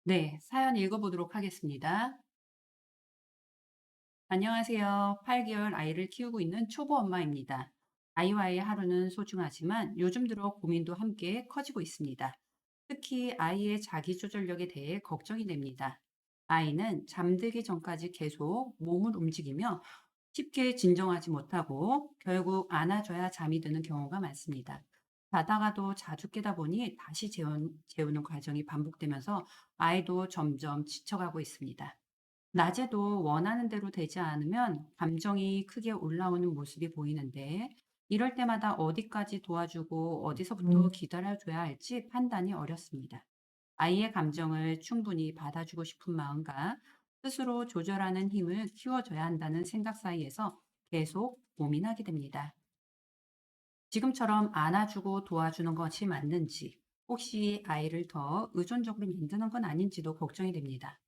네, 사연 읽어보도록 하겠습니다. 안녕하세요. 8개월 아이를 키우고 있는 초보 엄마입니다. 아이와의 하루는 소중하지만 요즘 들어 고민도 함께 커지고 있습니다. 특히 아이의 자기조절력에 대해 걱정이 됩니다. 아이는 잠들기 전까지 계속 몸을 움직이며 쉽게 진정하지 못하고 결국 안아줘야 잠이 드는 경우가 많습니다. 자다가도 자주 깨다 보니 다시 재우는 과정이 반복되면서 아이도 점점 지쳐가고 있습니다. 낮에도 원하는 대로 되지 않으면 감정이 크게 올라오는 모습이 보이는데, 이럴 때마다 어디까지 도와주고 어디서부터 기다려줘야 할지 판단이 어렵습니다. 아이의 감정을 충분히 받아주고 싶은 마음과 스스로 조절하는 힘을 키워줘야 한다는 생각 사이에서 계속 고민하게 됩니다. 지금처럼 안아주고 도와주는 것이 맞는지, 혹시 아이를 더 의존적으로 만드는 건 아닌지도 걱정이 됩니다.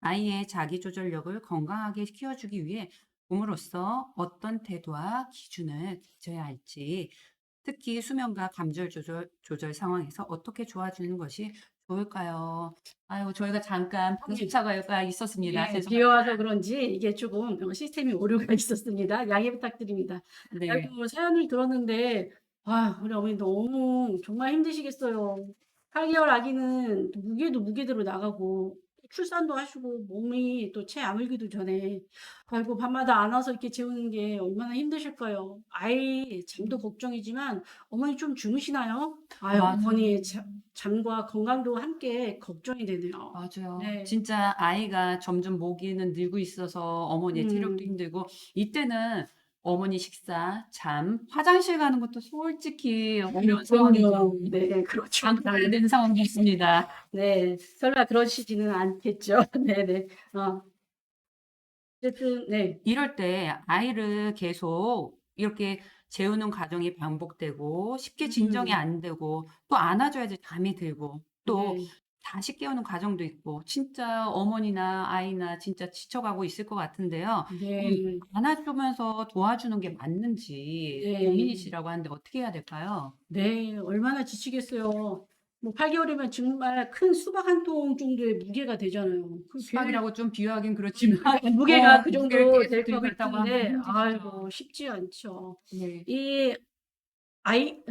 아이의 자기조절력을 건강하게 키워주기 위해 부모로서 어떤 태도와 기준을 가져야 할지, 특히 수면과 조절 상황에서 어떻게 도와주는 것이 좋을까요? 아유, 저희가 잠깐 방송사고가 있었습니다. 예, 죄송합니다. 비가 와서 그런지 이게 조금 시스템이 오류가 있었습니다. 양해 부탁드립니다. 네. 아이고, 사연을 들었는데, 우리 어머니 너무 정말 힘드시겠어요. 8개월 아기는 또 무게도 무게대로 나가고, 출산도 하시고, 몸이 또 채 아물기도 전에, 아이고, 밤마다 안아서 이렇게 재우는 게 얼마나 힘드실까요? 아이 잠도 걱정이지만, 어머니 좀 주무시나요? 아유, 맞아요. 어머니의 잠과 건강도 함께 걱정이 되네요. 맞아요. 네. 진짜 아이가 점점 모기는 늘고 있어서 어머니의 체력도 음. 힘들고, 이때는 어머니 식사, 잠, 화장실 가는 것도 솔직히 어려운 상황이죠. 그럼요. 네, 그렇죠. 안고 가야 되는 상황이 있습니다. 네. 설마 그러시지는 않겠죠. 네네. 어, 어쨌든, 네. 이럴 때 아이를 계속 이렇게 재우는 과정이 반복되고 쉽게 진정이 음, 안 되고 또 안아줘야지 잠이 들고 또 네. 다시 깨우는 과정도 있고 진짜 어머니나 아이나 진짜 지쳐가고 있을 것 같은데요. 네. 안아주면서 도와주는 게 맞는지 네. 고민이시라고 하는데 어떻게 해야 될까요? 네. 얼마나 지치겠어요. 뭐 8개월이면 정말 큰 수박 한 통 정도의 무게가 되잖아요. 수박이라고 좀 비유하긴 그렇지만 무게가 그 무게를 정도 계속 될 것 들고 있다고 하면 같은데, 힘드시죠. 아이고, 쉽지 않죠. 네. 이 아이,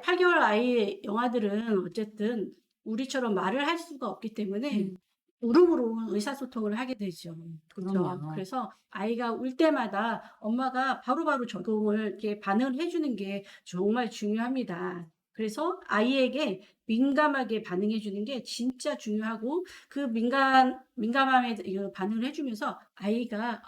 8개월 아이의 영아들은 어쨌든 우리처럼 말을 할 수가 없기 때문에 음, 울음으로 의사소통을 하게 되죠. 그렇죠. 그럼요. 그래서 아이가 울 때마다 엄마가 바로바로 적응을 이렇게 반응을 해주는 게 정말 중요합니다. 그래서 아이에게 민감하게 반응해 주는 게 진짜 중요하고, 그 민감함에 반응을 해주면서 아이가,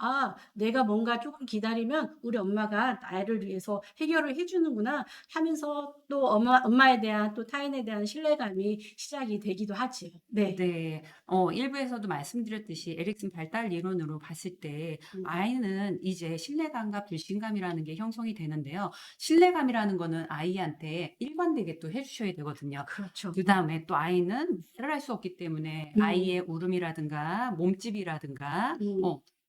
내가 뭔가 조금 기다리면 우리 엄마가 나를 위해서 해결을 해주는구나 하면서 또 엄마에 대한 또 타인에 대한 신뢰감이 시작이 되기도 하지요. 네. 네. 일부에서도 말씀드렸듯이 에릭슨 발달 이론으로 봤을 때 음, 아이는 이제 신뢰감과 불신감이라는 게 형성이 되는데요. 신뢰감이라는 거는 아이한테 일관되게 또 해주셔야 되거든요. 그렇죠. 그다음에 또 아이는 말을 할 수 없기 때문에 음, 아이의 울음이라든가 몸집이라든가 음,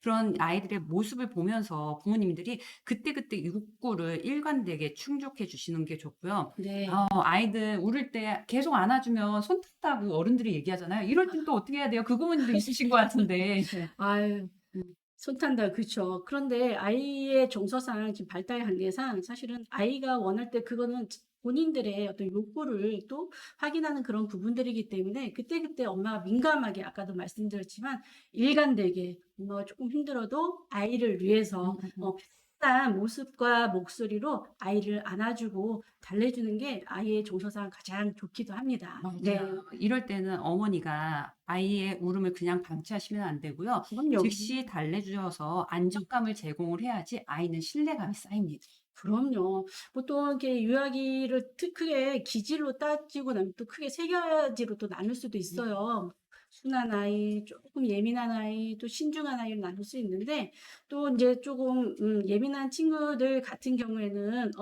그런 아이들의 모습을 보면서 부모님들이 그때그때 욕구를 일관되게 충족해 주시는 게 좋고요. 네. 아이들 울을 때 계속 안아주면 손 탔다고 어른들이 얘기하잖아요. 이럴 땐 또 어떻게 해야 돼요? 그 부모님도 있으신 것 같은데. 네. 아유, 음. 손 탄다. 그렇죠. 그런데 아이의 정서상 지금 발달 단계상 사실은 아이가 원할 때 그거는 본인들의 어떤 욕구를 또 확인하는 그런 부분들이기 때문에 그때그때 엄마가 민감하게, 아까도 말씀드렸지만 일관되게 엄마가 조금 힘들어도 아이를 위해서 음. 편안한 모습과 목소리로 아이를 안아주고 달래주는 게 아이의 정서상 가장 좋기도 합니다. 네. 맞아요. 이럴 때는 어머니가 아이의 울음을 그냥 방치하시면 안 되고요. 그럼요. 즉시 달래주셔서 안정감을 제공을 해야지 아이는 신뢰감이 쌓입니다. 그럼요. 보통 이렇게 유아기를 크게 기질로 따지고 나면 또 크게 세 가지로 또 나눌 수도 음. 있어요. 순한 아이, 조금 예민한 아이, 또 신중한 아이로 나눌 수 있는데, 또 이제 조금 예민한 친구들 같은 경우에는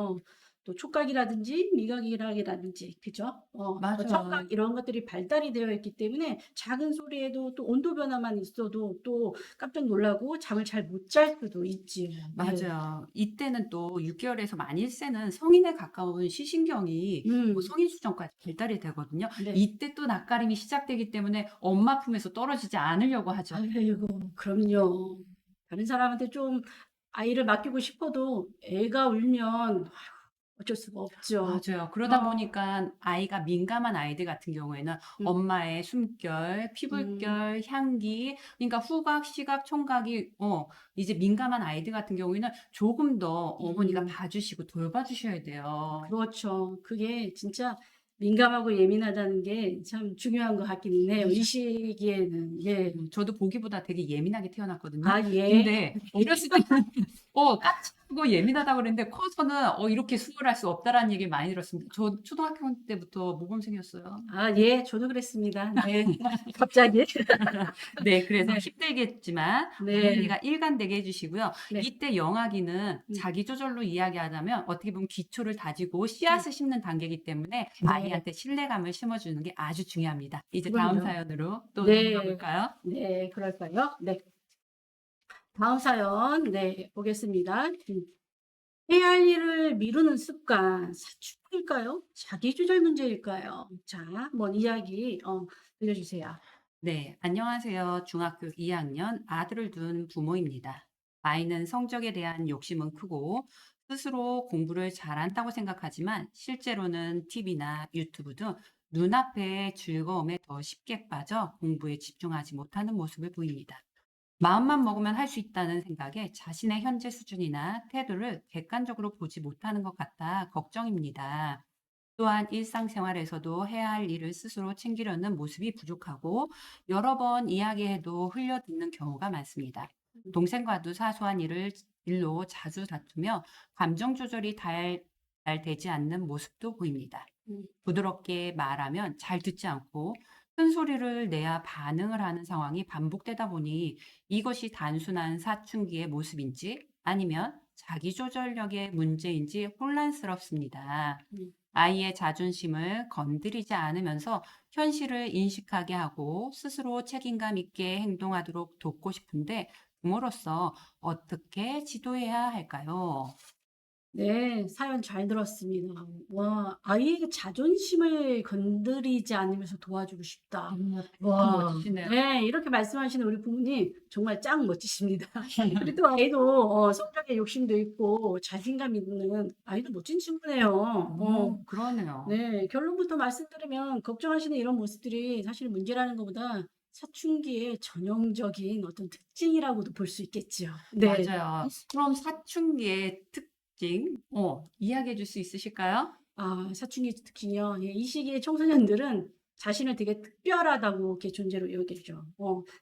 또 촉각이라든지 미각이라든지 그죠? 뭐 맞아요. 청각 이런 것들이 발달이 되어 있기 때문에 작은 소리에도 또 온도 변화만 있어도 또 깜짝 놀라고 잠을 잘 못 잘 수도 있지요. 네. 맞아요. 이때는 또 6개월에서 만 1 세는 성인에 가까운 시신경이 음. 성인 수준까지 발달이 되거든요. 네. 이때 또 낯가림이 시작되기 때문에 엄마 품에서 떨어지지 않으려고 하죠. 아이고 그럼요. 다른 사람한테 좀 아이를 맡기고 싶어도 애가 울면 어쩔 수가 없죠. 맞아요. 그러다 어. 보니까 아이가 민감한 아이들 같은 경우에는 음. 엄마의 숨결, 음. 피부결, 향기, 그러니까 후각, 시각, 청각이 이제 민감한 아이들 같은 경우에는 조금 더 어머니가 음. 봐주시고 돌봐주셔야 돼요. 그렇죠. 그게 진짜 민감하고 예민하다는 게 참 중요한 것 같기는 해요. 이 시기에는. 네. 저도 보기보다 되게 예민하게 태어났거든요. 아 예. 근데 어렸을 때는 까칠하고 예민하다고 그랬는데 커서는 이렇게 수월할 수 없다라는 얘기를 많이 들었습니다. 저 초등학교 때부터 모범생이었어요. 아 예. 저도 그랬습니다. 네. 갑자기. 네. 그래서 네. 힘들겠지만 네. 어머니가 일관되게 해 주시고요. 네. 이때 영아기는 음. 자기 조절로 이야기하자면 어떻게 보면 기초를 다지고 음. 씨앗을 심는 단계이기 때문에 네. 아이한테 신뢰감을 심어 주는 게 아주 중요합니다. 이제 다음 그럼요. 사연으로 또 넘어가 네. 볼까요? 네. 그럴까요? 네. 다음 사연 네 보겠습니다. 해야 할 일을 미루는 습관 사춘기일까요? 자기 조절 문제일까요? 자 한번 이야기 들려주세요. 네, 안녕하세요. 중학교 2학년 아들을 둔 부모입니다. 아이는 성적에 대한 욕심은 크고 스스로 공부를 잘한다고 생각하지만 실제로는 TV나 유튜브 등 눈앞의 즐거움에 더 쉽게 빠져 공부에 집중하지 못하는 모습을 보입니다. 마음만 먹으면 할 수 있다는 생각에 자신의 현재 수준이나 태도를 객관적으로 보지 못하는 것 같아 걱정입니다. 또한 일상생활에서도 해야 할 일을 스스로 챙기려는 모습이 부족하고 여러 번 이야기해도 흘려듣는 경우가 많습니다. 동생과도 사소한 일로 자주 다투며 감정 조절이 잘 되지 않는 모습도 보입니다. 음. 부드럽게 말하면 잘 듣지 않고 큰 소리를 내야 반응을 하는 상황이 반복되다 보니 이것이 단순한 사춘기의 모습인지 아니면 자기 조절력의 문제인지 혼란스럽습니다. 음. 아이의 자존심을 건드리지 않으면서 현실을 인식하게 하고 스스로 책임감 있게 행동하도록 돕고 싶은데 부모로서 어떻게 지도해야 할까요? 네. 사연 잘 들었습니다. 와 아이의 자존심을 건드리지 않으면서 도와주고 싶다. 참 와 멋지시네요. 네. 이렇게 말씀하시는 우리 부모님 정말 짱 멋지십니다. 그리고 또 아이도 성적에 욕심도 있고 자신감 있는 아이도 멋진 친구네요. 그러네요. 네. 결론부터 말씀드리면 걱정하시는 이런 모습들이 사실 문제라는 것보다 사춘기의 전형적인 어떤 특징이라고도 볼 수 있겠지요. 네. 맞아요. 그럼 사춘기의 특징, 이야기해 줄 수 있으실까요? 아 사춘기 특징이요. 예 이 시기의 청소년들은 자신을 되게 특별하다고 이렇게 존재로 여기죠.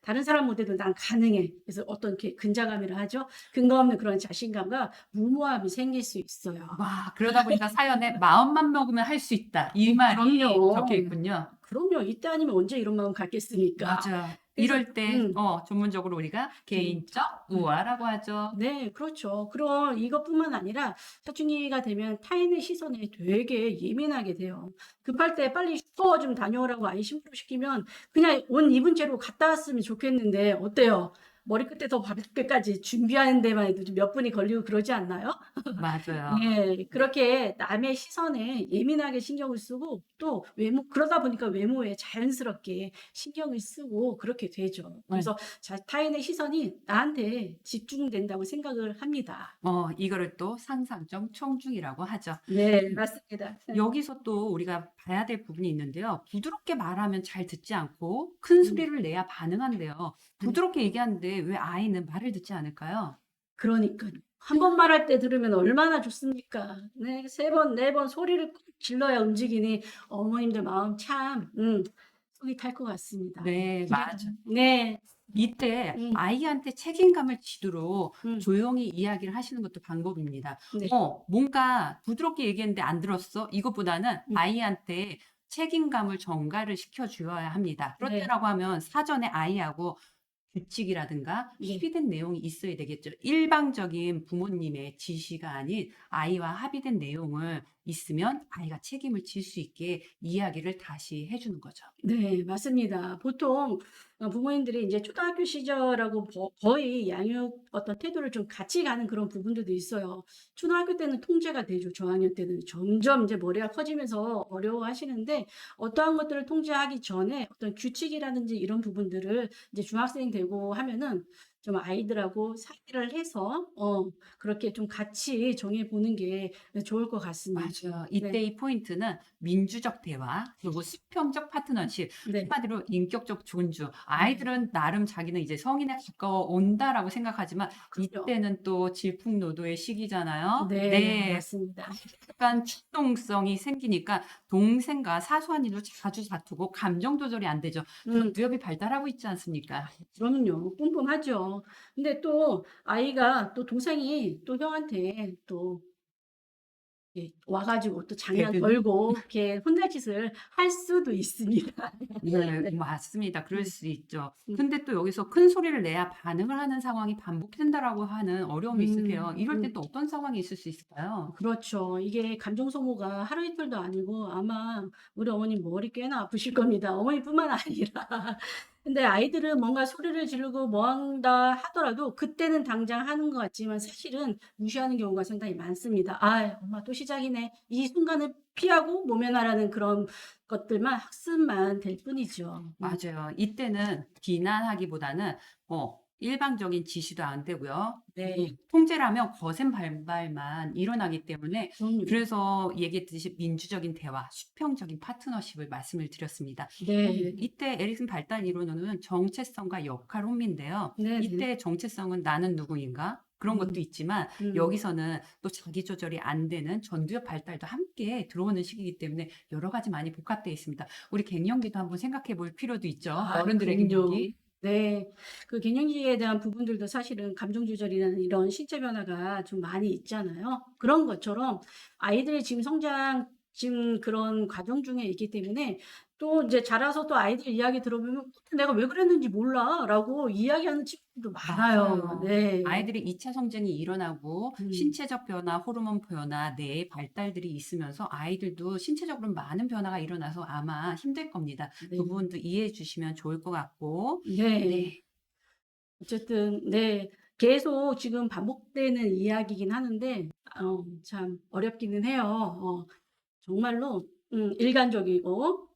다른 사람 못해도 '난 가능해.' 그래서 어떤 이렇게 근자감이라 하죠. 근거 없는 그런 자신감과 무모함이 생길 수 있어요. 와, 그러다 보니까 사연에 마음만 먹으면 할 수 있다. 이 말이 적혀 그럼요. 있군요. 그럼요. 이때 아니면 언제 이런 마음 갖겠습니까? 맞아요. 그래서 이럴 때 전문적으로 우리가 개인적 개인적 우화라고 하죠. 네 그렇죠. 그럼 이것뿐만 아니라 사춘기가 되면 타인의 시선에 되게 예민하게 돼요. 급할 때 빨리 슈퍼 좀 다녀오라고 아이 심부름시키면 그냥 옷 입은 채로 갔다 왔으면 좋겠는데 어때요? 머리끝에서 발끝까지 준비하는 데만 해도 좀 몇 분이 걸리고 그러지 않나요? 맞아요. 예. 그렇게 남의 시선에 예민하게 신경을 쓰고 또 외모 그러다 보니까 외모에 자연스럽게 신경을 쓰고 그렇게 되죠. 네. 그래서 타인의 시선이 나한테 집중된다고 생각을 합니다. 이거를 또 상상적 청중이라고 하죠. 네. 음. 맞습니다. 여기서 또 우리가 봐야 될 부분이 있는데요. 부드럽게 말하면 잘 듣지 않고 큰 음. 소리를 내야 반응한대요. 부드럽게 얘기하는데 왜 아이는 말을 듣지 않을까요? 그러니깐요. 한 번 말할 때 들으면 얼마나 좋습니까? 네. 3 번, 4번 소리를 꼭 질러야 움직이니 어머님들 마음 참 속이 탈 것 같습니다. 네, 그래요. 맞아. 네. 이때 음. 아이한테 책임감을 지도록 음. 조용히 이야기를 하시는 것도 방법입니다. 네. 뭔가 부드럽게 얘기했는데 안 들었어? 이것보다는 음. 아이한테 책임감을 전가를 시켜 주어야 합니다. 네. 그렇다라고 하면 사전에 아이하고 규칙이라든가 네. 합의된 내용이 있어야 되겠죠. 일방적인 부모님의 지시가 아닌 아이와 합의된 내용을 있으면 아이가 책임을 질 수 있게 이야기를 다시 해주는 거죠. 네, 맞습니다. 보통 부모님들이 이제 초등학교 시절하고 거의 양육 어떤 태도를 좀 같이 가는 그런 부분들도 있어요. 초등학교 때는 통제가 되죠. 저학년 때는 점점 이제 머리가 커지면서 어려워하시는데 어떠한 것들을 통제하기 전에 어떤 규칙이라든지 이런 부분들을 이제 중학생이 되고 하면은 좀 아이들하고 상의를 해서 그렇게 좀 같이 정해 보는 게 좋을 것 같습니다. 맞아요. 네, 이때의 포인트는 민주적 대화, 그리고 수평적 파트너십, 네, 한마디로 인격적 존중. 네, 아이들은 나름 자기는 이제 성인에 가까워 온다라고 생각하지만 그럼요. 이때는 또 질풍노도의 시기잖아요. 네, 네. 맞습니다. 약간 충동성이 생기니까 동생과 사소한 일로 자주 다투고 감정 조절이 안 되죠. 음. 뇌업이 발달하고 있지 않습니까? 그럼요. 뿜뿜하죠. 근데 또 아이가 또 동생이 또 형한테 또 이렇게 와 가지고 또 장난 대드는? 걸고 이렇게 혼날 짓을 할 수도 있습니다. 네, 네. 맞습니다. 그럴 음. 수 있죠. 음. 근데 또 여기서 큰 소리를 내야 반응을 하는 상황이 반복된다라고 하는 어려움이 있으세요. 이럴 때 음. 또 어떤 상황이 있을 수 있을까요? 그렇죠. 이게 감정 소모가 하루 이틀도 아니고 아마 우리 어머님 머리 꽤나 아프실 겁니다. 어머니뿐만 아니라. 근데 아이들은 뭔가 소리를 지르고 뭐 한다 하더라도 그때는 당장 하는 것 같지만 사실은 무시하는 경우가 상당히 많습니다. '아 엄마 또 시작이네.' 이 순간을 피하고 모면하라는 그런 것들만 학습만 될 뿐이죠. 맞아요. 이때는 비난하기보다는 일방적인 지시도 안 되고요. 네. 통제라면 거센 반발만 일어나기 때문에 그럼요. 그래서 얘기했듯이 민주적인 대화, 수평적인 파트너십을 말씀을 드렸습니다. 네. 이때 에릭슨 발달 이론으로는 정체성과 역할 혼미인데요. 네네. 이때 정체성은 나는 누구인가? 그런 것도 음. 있지만 음. 여기서는 또 자기 조절이 안 되는 전두엽 발달도 함께 들어오는 시기이기 때문에 여러 가지 많이 복합되어 있습니다. 우리 갱년기도 한번 생각해 볼 필요도 있죠. 아 어른들의 그럼요. 갱년기. 네. 그 갱년기에 대한 부분들도 사실은 감정 조절이라는 이런 신체 변화가 좀 많이 있잖아요. 그런 것처럼 아이들이 지금 성장 지금 그런 과정 중에 있기 때문에 또 인제 자라서 또 아이들 이야기 들어보면 "내가 왜 그랬는지 몰라."라고 이야기하는 친구들도 많아요. 맞아요. 네. 아이들이 2차 성장이 일어나고 음. 신체적 변화, 호르몬 변화, 뇌의 발달들이 있으면서 아이들도 신체적으로 많은 변화가 일어나서 아마 힘들 겁니다. 그 네. 부분도 이해해 주시면 좋을 것 같고. 네. 네. 어쨌든 네. 계속 지금 반복되는 이야기이긴 하는데 참 어렵기는 해요. 정말로 일관적이고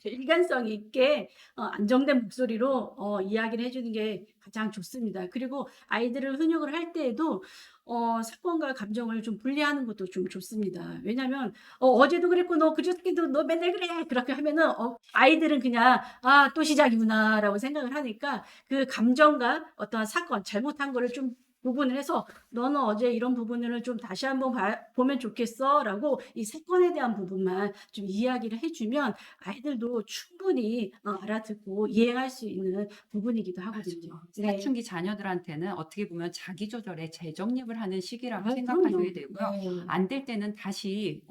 일관성 있게 안정된 목소리로 이야기를 해 주는 게 가장 좋습니다. 그리고 아이들을 훈육을 할 때에도 사건과 감정을 좀 분리하는 것도 좀 좋습니다. 왜냐하면 "어제도 그랬고 너 그저께도 너 맨날 그래." 그렇게 하면은 아이들은 그냥 '아 또 시작이구나.'라고 생각을 하니까 그 감정과 어떠한 사건 잘못한 거를 좀 구분을 해서 "너는 어제 이런 부분을 좀 다시 한번 보면 좋겠어."라고 이 사건에 대한 부분만 좀 이야기를 해 주면 아이들도 충분히 알아듣고 이해할 수 있는 부분이기도 하거든요. 맞아요. 네. 사춘기 자녀들한테는 어떻게 보면 자기 조절에 재정립을 하는 시기라고 아 그럼요. 생각하셔야 되고요. 네. 안 될 때는 다시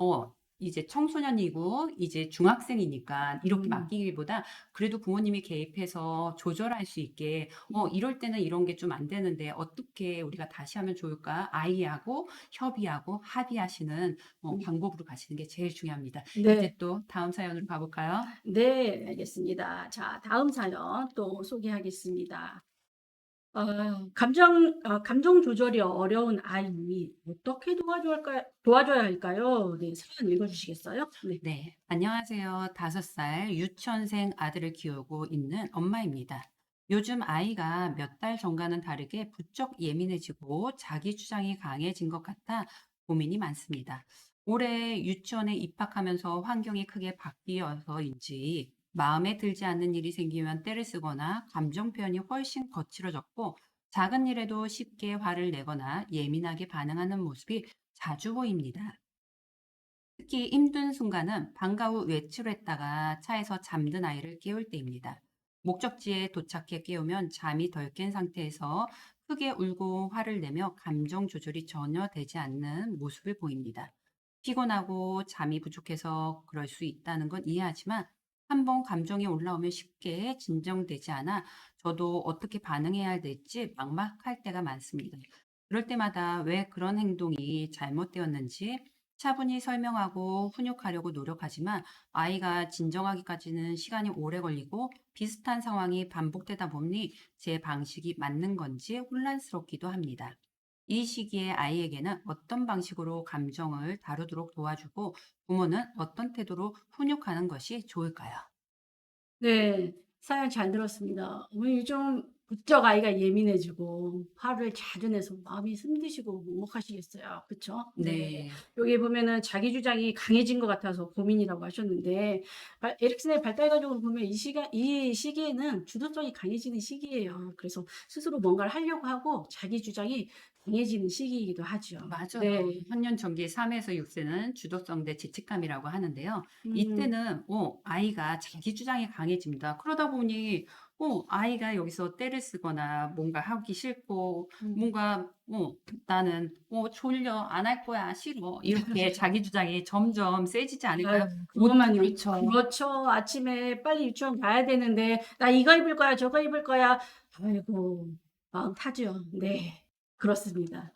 이제 청소년이고 이제 중학생이니까 이렇게 음. 맡기기보다 그래도 부모님이 개입해서 조절할 수 있게 음. 이럴 때는 이런 게 좀 안 되는데 어떻게 우리가 다시 하면 좋을까? 아이하고 협의하고 합의하시는 음. 방법으로 가시는 게 제일 중요합니다. 이제 네. 또 다음 사연으로 가볼까요? 네. 알겠습니다. 자 다음 사연 또 소개하겠습니다. 감정 조절이 어려운 아이 어떻게 도와줘야 할까요? 네. 사연 읽어 주시겠어요? 네. 네, 안녕하세요. 5살 유치원생 아들을 키우고 있는 엄마입니다. 요즘 아이가 몇 달 전과는 다르게 부쩍 예민해지고 자기 주장이 강해진 것 같아 고민이 많습니다. 올해 유치원에 입학하면서 환경이 크게 바뀌어서인지 마음에 들지 않는 일이 생기면 떼를 쓰거나 감정 표현이 훨씬 거칠어졌고 작은 일에도 쉽게 화를 내거나 예민하게 반응하는 모습이 자주 보입니다. 특히 힘든 순간은 방과 후 외출했다가 차에서 잠든 아이를 깨울 때입니다. 목적지에 도착해 깨우면 잠이 덜 깬 상태에서 크게 울고 화를 내며 감정 조절이 전혀 되지 않는 모습을 보입니다. 피곤하고 잠이 부족해서 그럴 수 있다는 건 이해하지만 한번 감정이 올라오면 쉽게 진정되지 않아 저도 어떻게 반응해야 될지 막막할 때가 많습니다. 그럴 때마다 왜 그런 행동이 잘못되었는지 차분히 설명하고 훈육하려고 노력하지만 아이가 진정하기까지는 시간이 오래 걸리고 비슷한 상황이 반복되다 보니 제 방식이 맞는 건지 혼란스럽기도 합니다. 이 시기에 아이에게는 어떤 방식으로 감정을 다루도록 도와주고 부모는 어떤 태도로 훈육하는 것이 좋을까요? 네. 사연 잘 들었습니다. 어머니 좀 부쩍 아이가 예민해지고 화를 자주 내서 마음이 힘드시고 먹먹하시겠어요. 그쵸? 네. 네. 여기 보면은 자기 주장이 강해진 것 같아서 고민이라고 하셨는데 에릭슨의 발달 과정을 보면 이 시기에는 주도성이 강해지는 시기예요. 그래서 스스로 뭔가를 하려고 하고 자기 주장이 강해지는 시기이기도 하죠. 맞아요. 네. 현년 전기 3에서 6세는 주도성 대 죄책감이라고 하는데요. 음. 이때는 아이가 자기 주장이 강해집니다. 그러다 보니 아이가 여기서 떼를 쓰거나 뭔가 하기 싫고 음. 뭔가 나는 졸려 안 할 거야 싫어 이렇게 자기 주장이 점점 세지지 아유 않을까요? 옷도 그것만요. 그렇죠. 그렇죠. 아침에 빨리 유치원 가야 되는데 "나 이거 입을 거야. 저거 입을 거야." 아이고 마음 타죠. 네. 그렇습니다.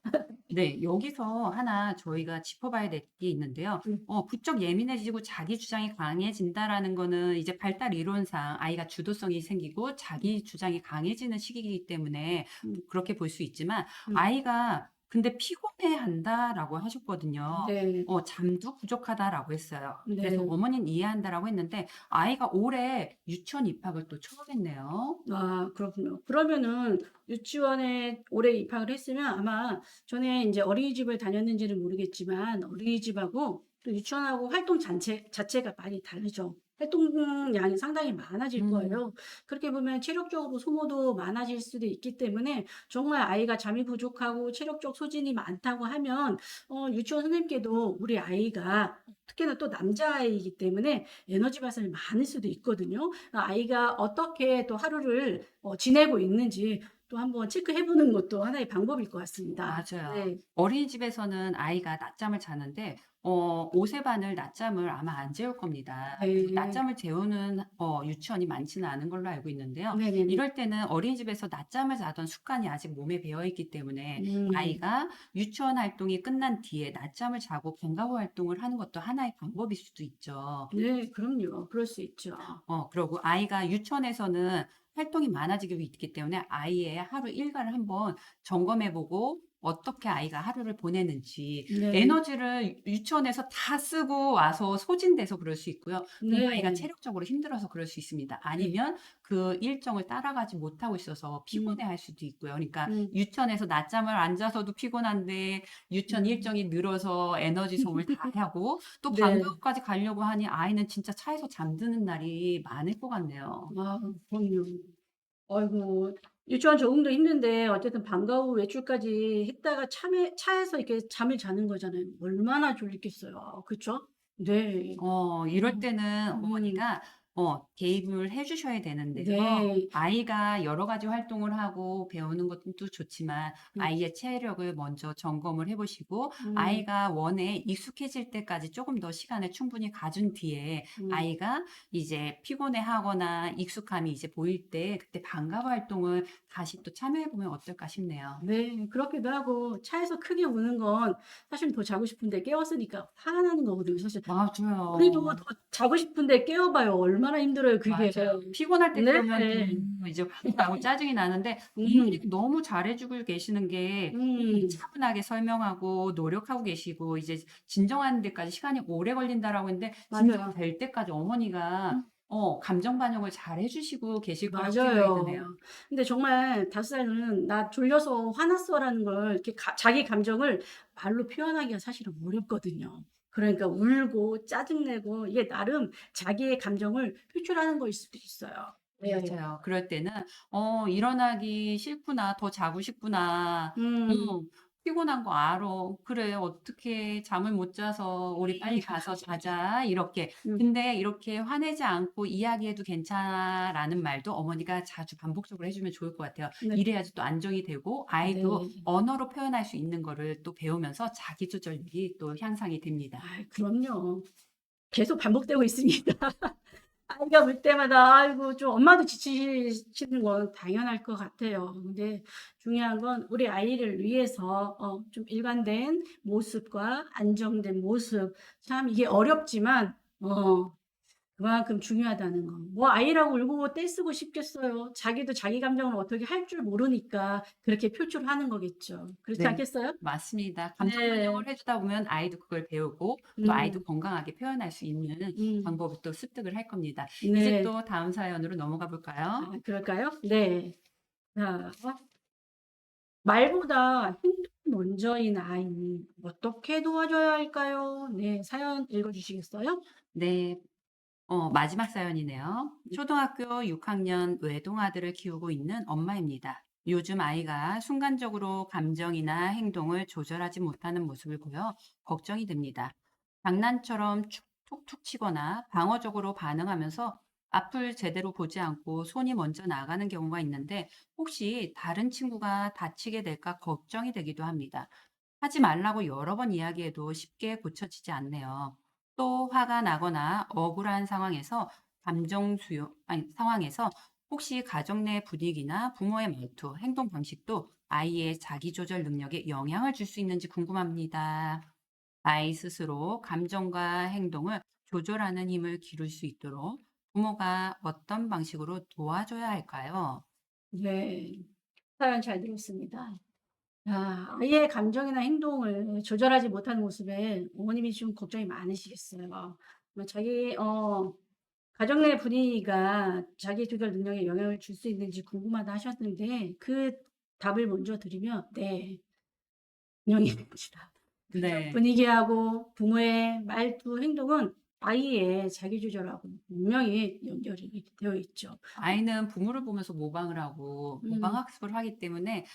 네. 여기서 하나 저희가 짚어봐야 될 게 있는데요. 음. 부쩍 예민해지고 자기 주장이 강해진다라는 거는 이제 발달 이론상 아이가 주도성이 생기고 자기 주장이 강해지는 시기이기 때문에 음. 그렇게 볼 수 있지만 음. 아이가 근데 "피곤해한다."라고 하셨거든요. 네. "잠도 부족하다."라고 했어요. 그래서 네. 어머니는 이해한다라고 했는데 아이가 올해 유치원 입학을 또 처음했네요. 아 그렇군요. 그러면은 유치원에 올해 입학을 했으면 아마 전에 인제 어린이집을 다녔는지는 모르겠지만 어린이집하고 또 유치원하고 활동 자체가 많이 다르죠. 활동량이 상당히 많아질 음. 거예요. 그렇게 보면 체력적으로 소모도 많아질 수도 있기 때문에 정말 아이가 잠이 부족하고 체력적 소진이 많다고 하면 유치원 선생님께도 우리 아이가 특히나 또 남자아이이기 때문에 에너지 발산이 많을 수도 있거든요. 아이가 어떻게 또 하루를 지내고 있는지 또 한번 체크해 보는 것도 하나의 방법일 것 같습니다. 맞아요. 네. 어린이집에서는 아이가 낮잠을 자는데 옷의 반을 낮잠을 아마 안 재울 겁니다. 그리고 네. 낮잠을 재우는 유치원이 많지는 않은 걸로 알고 있는데요. 네네네. 이럴 때는 어린이집에서 낮잠을 자던 습관이 아직 몸에 배어 있기 때문에 음. 아이가 유치원 활동이 끝난 뒤에 낮잠을 자고 방과후 활동을 하는 것도 하나의 방법일 수도 있죠. 네 그럼요. 그럴 수 있죠. 그러고 아이가 유치원에서는 활동이 많아지고 있기 때문에 아이의 하루 일과를 한번 점검해 보고 어떻게 아이가 하루를 보내는지 네. 에너지를 유치원에서 다 쓰고 와서 소진돼서 그럴 수 있고요. 그럼 아이가 네. 체력적으로 힘들어서 그럴 수 있습니다. 네. 아니면 그 일정을 따라가지 못하고 있어서 음. 피곤해할 수도 있고요. 그러니까 음. 유치원에서 낮잠을 안 자서도 피곤한데 유치원 음. 일정이 늘어서 에너지 소모를 다 하고 또 네. 방과후까지 가려고 하니 아이는 진짜 차에서 잠드는 날이 많을 것 같네요. 아 그럼요. 아이고 유치원 적응도 힘든데 어쨌든 방과 후 외출까지 했다가 참에 차에서 이렇게 잠을 자는 거잖아요. 얼마나 졸리겠어요. 그쵸? 네. 이럴 음. 때는 음. 어머니가 개입을 해 주셔야 되는데요. 네. 아이가 여러 가지 활동을 하고 배우는 것도 좋지만 음. 아이의 체력을 먼저 점검을 해 보시고 음. 아이가 원에 익숙해질 때까지 쪼금 더 시간을 충분히 가준 뒤에 음. 아이가 이제 피곤해하거나 익숙함이 이제 보일 때 그때 방과후 활동을 다시 또 참여해 보면 어떨까 싶네요. 네. 그렇기도 하고 차에서 크게 우는 건 사실 더 자고 싶은데 깨웠으니까 화가 나는 거거든요 사실. 우리도 더 맞아요. 자고 싶은데 깨워 봐요. 얼마나 힘들어요 그게. 맞아요. 피곤할 때 네. 그러면 이제 화도 나고 짜증이 나는데 음. 부모님이 너무 잘해 주고 계시는 게 음. 차분하게 설명하고 노력하고 계시고 이제 진정하는 데까지 시간이 오래 걸린다라고 했는데 맞아요. 진정될 때까지 어머니가 감정 반영을 잘해 주시고 계실 거라고 생각이 드네요. 맞아요. 근데 정말 5 살은 "나 졸려서 화났어."라는 걸 이렇게 자기 감정을 말로 표현하기가 사실은 어렵거든요. 그러니까 울고 짜증 내고 이게 나름 자기의 감정을 표출하는 거일 수도 있어요. 네. 맞아요. 그럴 때는 '일어나기 싫구나. 더 자고 싶구나. 음. 피곤한 거 알아. 그래 어떡해. 잠을 못 자서 우리 빨리 가서 자자.' 이렇게. 음. 근데 이렇게 "화내지 않고 이야기해도 괜찮아."라는 말도 어머니가 자주 반복적으로 해 주면 좋을 것 같아요. 네. 이래야지 또 안정이 되고 아이도 네. 언어로 표현할 수 있는 거를 또 배우면서 자기 조절력이 또 향상이 됩니다. 아이 그럼요. 계속 반복되고 있습니다. 아이가 울 때마다 아이고 좀 엄마도 지치시는 건 당연할 것 같아요. 근데 중요한 건 우리 아이를 위해서 좀 일관된 모습과 안정된 모습 참 이게 어렵지만 그만큼 중요하다는 거. 뭐 아이라고 울고 떼쓰고 싶겠어요. 자기도 자기 감정을 어떻게 할 줄 모르니까 그렇게 표출하는 거겠죠. 그렇지 네. 않겠어요? 맞습니다. 감정 네. 반영을 해 주다 보면 아이도 그걸 배우고 또 아이도 음. 건강하게 표현할 수 있는 음. 방법을 또 습득을 할 겁니다. 이제 네. 또 다음 사연으로 넘어가 볼까요? 아 그럴까요? 네. 자 말보다 행동이 먼저인 아이 어떻게 도와줘야 할까요? 네. 사연 읽어 주시겠어요? 네. 마지막 사연이네요. 초등학교 6학년 외동아들을 키우고 있는 엄마입니다. 요즘 아이가 순간적으로 감정이나 행동을 조절하지 못하는 모습을 보여 걱정이 됩니다. 장난처럼 툭툭 치거나 방어적으로 반응하면서 앞을 제대로 보지 않고 손이 먼저 나가는 경우가 있는데 혹시 다른 친구가 다치게 될까 걱정이 되기도 합니다. 하지 말라고 여러 번 이야기해도 쉽게 고쳐지지 않네요. 또 화가 나거나 억울한 상황에서 혹시 가정 내 분위기나 부모의 말투, 행동 방식도 아이의 자기 조절 능력에 영향을 줄 수 있는지 궁금합니다. 아이 스스로 감정과 행동을 조절하는 힘을 기를 수 있도록 부모가 어떤 방식으로 도와줘야 할까요? 네. 사연 잘 들었습니다. 아 아이의 감정이나 행동을 조절하지 못하는 모습에 어머님이 좀 걱정이 많으시겠어요. 뭐 자기 가정 내 분위기가 자기 조절 능력에 영향을 줄 수 있는지 궁금하다 하셨는데 그 답을 먼저 드리면 네. 분명히 됩니다. 가족 네. 분위기하고 부모의 말투, 행동은 아이의 자기 조절하고 분명히 연결이 되어 있죠. 아이는 부모를 보면서 모방을 하고 모방 음. 학습을 하기 때문에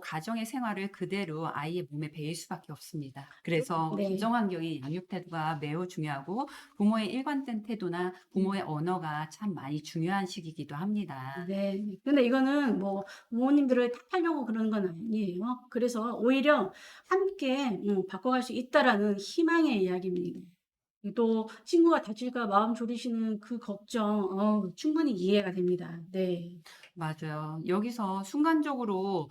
가정의 생활을 그대로 아이의 몸에 배일 수밖에 없습니다. 그래서 네. 가정 환경의 양육 태도가 매우 중요하고 부모의 일관된 태도나 음. 부모의 언어가 참 많이 중요한 시기이기도 합니다. 네. 근데 이거는 뭐 부모님들을 탓하려고 그러는 건 아니에요. 그래서 오히려 함께 바꿔갈 수 있다라는 희망의 이야기입니다. 또 친구가 다칠까 마음 졸이시는 그 걱정 충분히 이해가 됩니다. 네. 맞아요. 여기서 순간적으로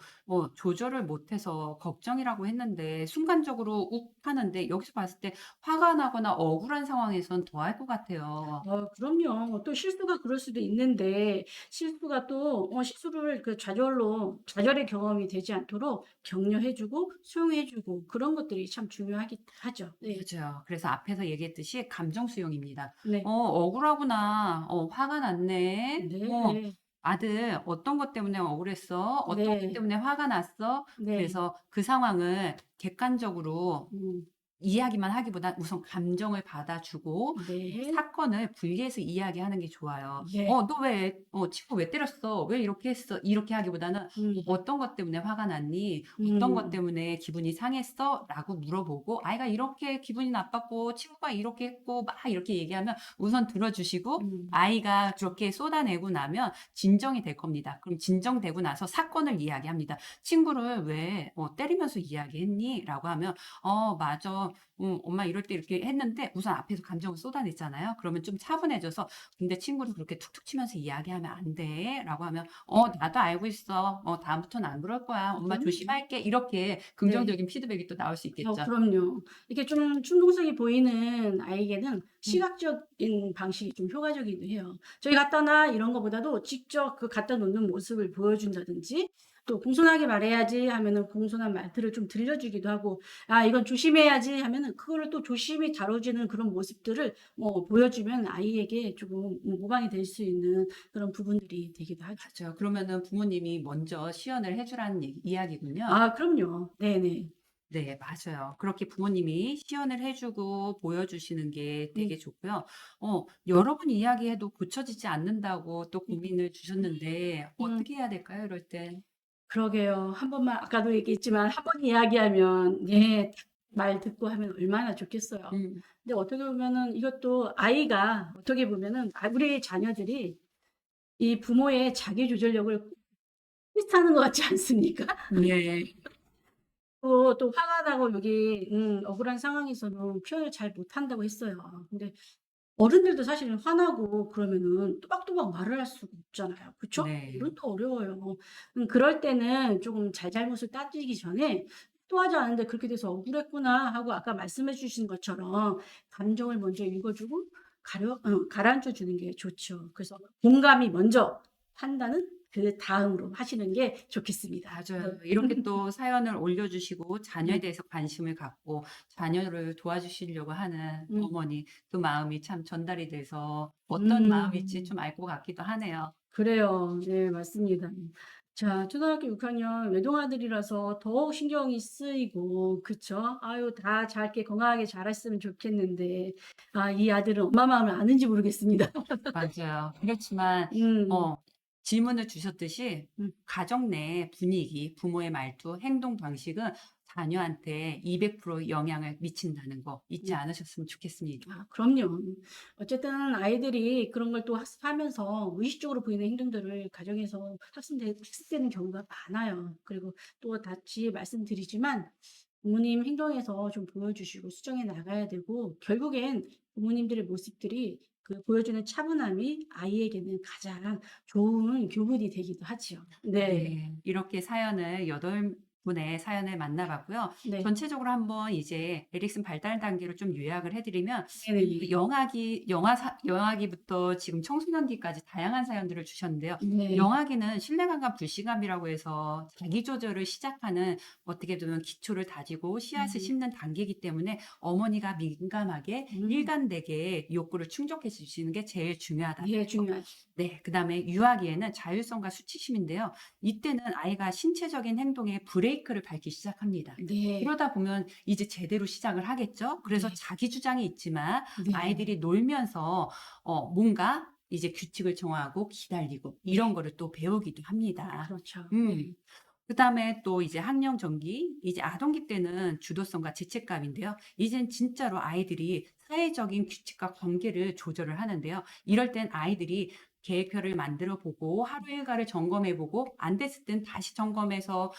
조절을 못해서 걱정이라고 했는데 순간적으로 욱 하는데 여기서 봤을 때 화가 나거나 억울한 상황에선 더 할 것 같아요. 그럼요. 또 실수가 그럴 수도 있는데 실수가 또 실수를 그 좌절의 경험이 되지 않도록 격려해 주고 수용해 주고 그런 것들이 참 중요하긴 하죠. 네. 맞아요. 그래서 앞에서 얘기했듯이 감정 수용입니다. 네. 억울하구나. 화가 났네. 네. 아들 어떤 것 때문에 억울했어? 어떤 것 네. 때문에 화가 났어? 네. 그래서 그 상황을 객관적으로 음. 이야기만 하기보다 우선 감정을 받아주고 네. 사건을 분리해서 이야기하는 게 좋아요. 네. "너 왜 친구 왜 때렸어? 왜 이렇게 했어?" 이렇게 하기보다는 음. "어떤 것 때문에 화가 났니? 어떤 것 음. 때문에 기분이 상했어?" 라고 물어보고 아이가 이렇게 기분이 나빴고 친구가 이렇게 했고 막 이렇게 얘기하면 우선 들어 주시고 음. 아이가 그렇게 쏟아내고 나면 진정이 될 겁니다. 그럼 진정되고 나서 사건을 이야기합니다. "친구를 왜 때리면서 이야기했니?" 라고 하면 맞아. 엄마 이럴 때 이렇게 했는데" 우선 앞에서 감정을 쏟아냈잖아요. 그러면 좀 차분해져서 "근데 친구를 그렇게 툭툭 치면서 이야기하면 안 돼."라고 하면 나도 알고 있어. 다음부터는 안 그럴 거야. 엄마 그럼요. 조심할게." 이렇게 네. 긍정적인 피드백이 또 나올 수 있겠죠. 그럼요. 이렇게 좀 충동성이 보이는 아이에게는 음. 시각적인 방식이 좀 효과적이기도 해요. "저기 갖다 놔." 이런 것보다도 직접 그 갖다 놓는 모습을 보여준다든지 또 "공손하게 말해야지." 하면은 공손한 말투를 좀 들려주기도 하고 "아 이건 조심해야지." 하면은 그거를 또 조심히 다뤄지는 그런 모습들을 보여주면 아이에게 조금 모방이 될 수 있는 그런 부분들이 되기도 하죠. 맞아요. 그러면은 부모님이 먼저 시연을 해 주라는 이야기군요. 아 그럼요. 네네. 네, 맞아요. 그렇게 부모님이 시연을 해 주고 보여주시는 게 음 되게 좋고요. 여러 번 이야기해도 고쳐지지 않는다고 또 음 고민을 주셨는데 음. 어떻게 해야 될까요, 이럴 때? 그러게요. 한 번만 아까도 얘기했지만 한 번 이야기하면 예 말 듣고 하면 얼마나 좋겠어요. 음. 근데 어떻게 보면은 이것도 아이가 어떻게 보면은 우리 자녀들이 이 부모의 자기 조절력을 테스트하는 것 같지 않습니까? 네. 또 화가 나고 여기 억울한 상황에서는 표현을 잘 못한다고 했어요. 근데 어른들도 사실은 화나고 그러면은 또박또박 말을 할 수가 없잖아요. 그쵸? 네. 어른도 어려워요. 그럴 때는 조금 잘잘못을 따지기 전에 '의도하지 않은데 그렇게 돼서 억울했구나.' 하고 아까 말씀해 주신 것처럼 감정을 먼저 읽어 주고 가라앉혀 주는 게 좋죠. 그래서 공감이 먼저, 판단은 그다음으로 하시는 게 좋겠습니다. 네. 맞아요. 이렇게 또 사연을 올려주시고 자녀에 음. 대해서 관심을 갖고 자녀를 도와주시려고 하는 음. 어머니, 그 마음이 참 전달이 돼서 어떤 마음일지 음. 좀 알 것 같기도 하네요. 그래요. 네, 맞습니다. 자, 초등학교 6 학년 외동아들이라서 더욱 신경이 쓰이고 그쵸? 아유, 다 잘게 건강하게 자랐으면 좋겠는데 이 아들은 엄마 마음을 아는지 모르겠습니다. 맞아요. 그렇지만 음. 어 질문을 주셨듯이 음. 가정 내 분위기, 부모의 말투, 행동 방식은 자녀한테 200% 영향을 미친다는 거 잊지 음. 않으셨으면 좋겠습니다. 그럼요. 어쨌든 아이들이 그런 걸 또 학습하면서 무의식적으로 보이는 행동들을 가정에서 학습되는 경우가 많아요. 그리고 또 다시 말씀드리지만 부모님 행동에서 좀 보여주시고 수정해 나가야 되고 결국엔 부모님들의 모습들이 보여주는 차분함이 아이에게는 가장 좋은 교훈이 되기도 하지요. 네. 네. 이렇게 사연을 8 분의 사연을 만나 봤고요. 네. 전체적으로 한번 이제 에릭슨 발달 단계로 좀 요약을 해 드리면 네네. 영아기부터 지금 청소년기까지 다양한 사연들을 주셨는데요. 네. 영아기는 신뢰감과 불신감이라고 해서 자기 조절을 시작하는 어떻게 보면 기초를 다지고 씨앗을 음. 심는 단계이기 때문에 어머니가 민감하게 음. 일관되게 욕구를 충족해 주시는 게 제일 중요하다는 예, 거. 중요하죠. 네. 그다음에 유아기에는 자율성과 수치심인데요. 이때는 아이가 신체적인 행동에 브레이크를 밟기 시작합니다. 네. 그러다 보면 이제 제대로 시작을 하겠죠. 그래서 네. 자기 주장이 있지만 네. 아이들이 놀면서 뭔가 이제 규칙을 정하고 기다리고 이런 네. 거를 또 배우기도 합니다. 그렇죠. 음. 네. 그다음에 또 이제 학령 전기, 이제 아동기 때는 주도성과 죄책감인데요. 이젠 진짜로 아이들이 사회적인 규칙과 관계를 조절을 하는데요. 이럴 땐 아이들이 계획표를 만들어 보고 하루 일과를 점검해 보고 안 됐을 땐 다시 점검해서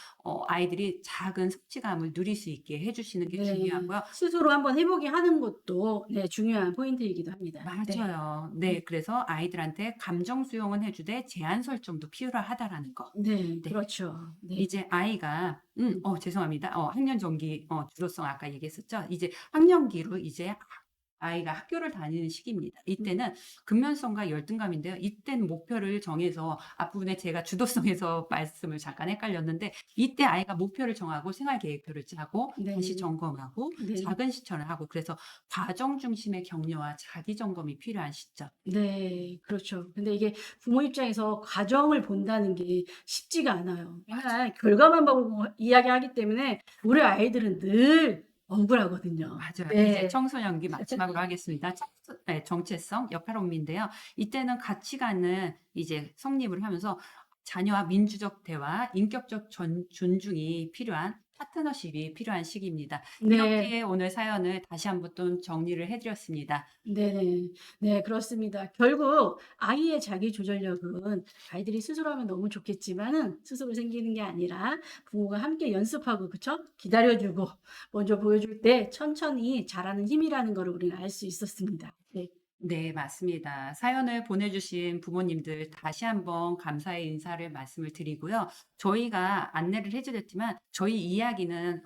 아이들이 작은 성취감을 누릴 수 있게 해 주시는 게 네. 중요하고요. 스스로 한번 해 보게 하는 것도 네, 중요한 포인트이기도 합니다. 네. 맞아요. 음. 네. 그래서 아이들한테 감정 수용은 해 주되 제한 설정도 필요하다라는 거. 네. 네. 그렇죠. 네. 이제 아이가 음. 죄송합니다. 학년 전기 주도성 아까 얘기했었죠. 이제 학령기로 이제 아이가 학교를 다니는 시기입니다. 음. 이때는 근면성과 열등감인데요. 이때는 목표를 정해서 앞부분에 제가 주도성에서 말씀을 잠깐 헷갈렸는데 이때 아이가 목표를 정하고 생활 계획표를 짜고 다시 네. 점검하고 네. 작은 실천을 하고 그래서 과정 중심의 격려와 자기 점검이 필요한 시점. 네. 그렇죠. 근데 이게 부모 입장에서 과정을 본다는 게 쉽지가 않아요. 맨날 결과만 보고 이야기하기 때문에 우리 아이들은 늘 억울하거든요. 맞아요. 이제 네. 청소년기 마지막으로 하겠습니다. 네, 정체성, 역할혼비인데요. 이때는 가치관은 이제 성립을 하면서 자녀와 민주적 대화, 인격적 존중이 필요한 파트너십이 필요한 시기입니다. 네. 이렇게 오늘 사연을 다시 한번 또 정리를 해 드렸습니다. 네네. 네, 그렇습니다. 결국 아이의 자기 조절력은 아이들이 스스로 하면 너무 좋겠지만은 스스로 생기는 게 아니라 부모가 함께 연습하고 그쵸? 기다려 주고 먼저 보여줄 때 천천히 자라는 힘이라는 거를 우리는 알 수 있었습니다. 네. 네, 맞습니다. 사연을 보내주신 부모님들 다시 한번 감사의 인사를 말씀을 드리고요. 저희가 안내를 해드렸지만 저희 이야기는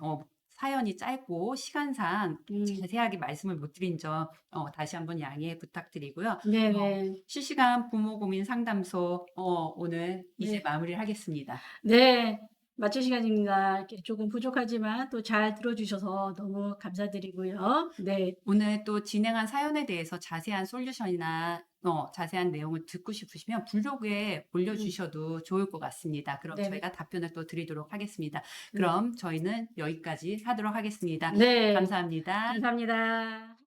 사연이 짧고 시간상 음. 자세하게 말씀을 못 드린 점 다시 한번 양해 부탁드리고요. 네네. 실시간 부모 고민 상담소 오늘 이제 네. 마무리를 하겠습니다. 네. 마칠 시간입니다. 이렇게 조금 부족하지만 또 잘 들어 주셔서 너무 감사드리고요. 네. 오늘 또 진행한 사연에 대해서 자세한 솔루션이나 자세한 내용을 듣고 싶으시면 블로그에 음. 올려주셔도 좋을 것 같습니다. 그럼 네네. 저희가 답변을 또 드리도록 하겠습니다. 네. 그럼 저희는 여기까지 하도록 하겠습니다. 네. 감사합니다. 감사합니다.